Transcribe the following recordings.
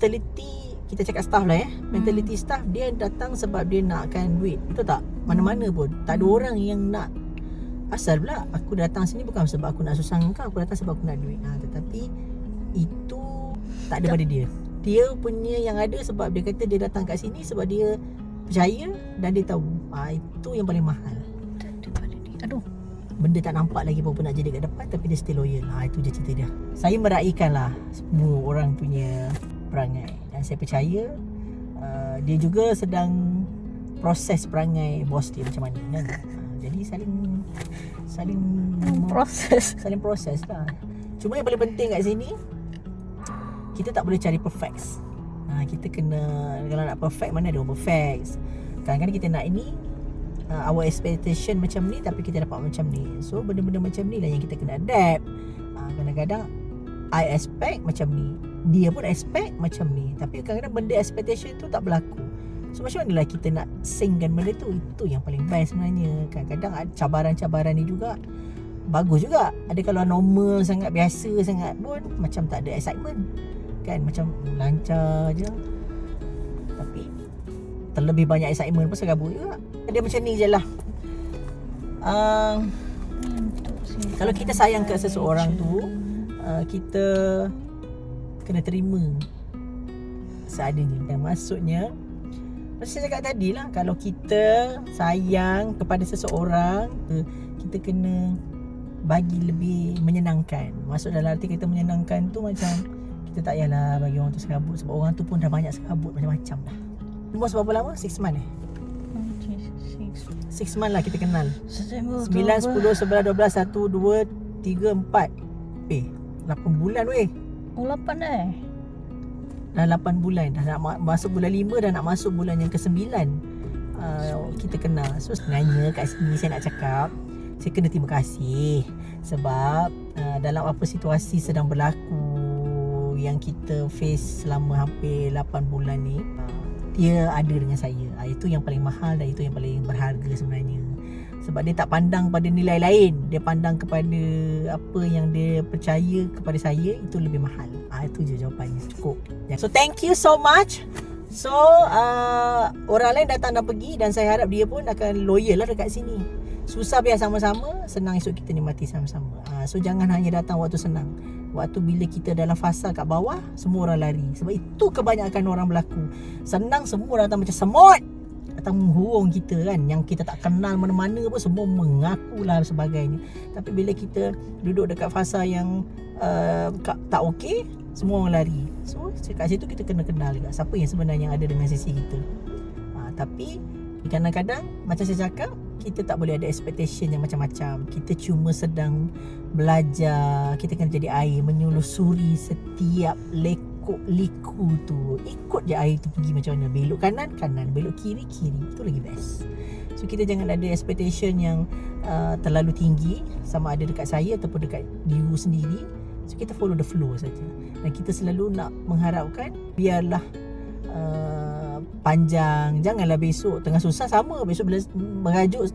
mentality kita cakap staff lah mentality staff dia datang sebab dia nakkan duit, betul tak? Mana-mana pun tak ada orang yang nak asal pula aku datang sini bukan sebab aku nak susahkan kau, aku datang sebab aku nak duit. Tetapi itu tak ada pada dia. Dia punya yang ada sebab dia kata dia datang kat sini sebab dia percaya dan dia tahu. Itu yang paling mahal. Aduh, benda tak nampak lagi pun nak jadi kat depan, tapi dia still loyal. Itu je cerita dia. Saya meraihkan lah semua orang punya perangai, dan saya percaya dia juga sedang proses perangai bos dia macam mana kan. Jadi saling proses lah. Cuma yang paling penting kat sini, kita tak boleh cari perfect. Kita kena, kalau nak perfect, mana ada orang perfect. Kadang-kadang kita nak ini, our expectation macam ni, tapi kita dapat macam ni. So benda-benda macam ni lah yang kita kena adapt. Kadang-kadang I expect macam ni, dia pun expect macam ni, tapi kadang-kadang benda expectation tu tak berlaku. So macam mana lah kita nak sync-kan benda tu? Itu yang paling best sebenarnya. Kadang-kadang cabaran-cabaran ni juga bagus juga. Ada kalau normal sangat, biasa sangat pun macam tak ada excitement kan, macam lancar je. Tapi terlebih banyak excitement pun serabut juga. Dia macam ni je lah. Kalau kita sayang ke seseorang tu, kita kena terima seadanya. Dan maksudnya, macam saya cakap tadi lah, kalau kita sayang kepada seseorang, kita kena bagi lebih menyenangkan. Maksud dalam arti kita menyenangkan tu macam kita tak payahlah bagi orang tu serabut, sebab orang tu pun dah banyak serabut macam-macam dah. Umur berapa lama? 6 months 6 months lah kita kenal. 9, 10, 11, 12, 1, 2, 3, 4 8 bulan weh. 8 Dah 8 bulan. Dah nak masuk bulan 5, dah nak masuk bulan yang ke-9 kita kenal. So sebenarnya kat sini saya nak cakap, saya kena terima kasih sebab dalam apa situasi sedang berlaku yang kita face selama hampir 8 bulan ni, dia ada dengan saya. Itu yang paling mahal dan itu yang paling berharga sebenarnya. Sebab dia tak pandang pada nilai lain, dia pandang kepada apa yang dia percaya kepada saya, itu lebih mahal. Itu je jawapannya. Cukup. So thank you so much. So orang lain datang dan pergi, dan saya harap dia pun akan loyal lah dekat sini. Susah biar sama-sama, senang esok kita nikmati sama-sama. So jangan hanya datang waktu senang. Waktu bila kita dalam fasa kat bawah, semua orang lari. Sebab itu kebanyakan orang berlaku. Senang semua datang macam semut, datang menghurung kita kan. Yang kita tak kenal mana-mana pun semua mengaku lah sebagainya. Tapi bila kita duduk dekat fasa yang tak okey, semua orang lari. So kat situ kita kena kenal juga siapa yang sebenarnya ada dengan sisi kita. Tapi kadang-kadang macam saya cakap, kita tak boleh ada expectation yang macam-macam. Kita cuma sedang belajar. Kita kena jadi air, menyelusuri setiap lekuk-liku tu. Ikut je air tu pergi macam mana. Belok kanan, kanan. Belok kiri, kiri. Itu lagi best. So kita jangan ada expectation yang terlalu tinggi, sama ada dekat saya ataupun dekat diri sendiri. So kita follow the flow saja. Dan kita selalu nak mengharapkan biarlah panjang. Janganlah besok tengah susah sama, besok bila merajuk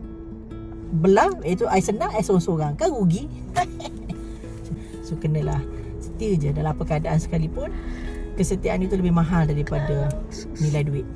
belah, itu I senang, I sorang-sorang, kan rugi. So kenalah setia je dalam apa keadaan sekalipun. Kesetiaan itu lebih mahal daripada nilai duit.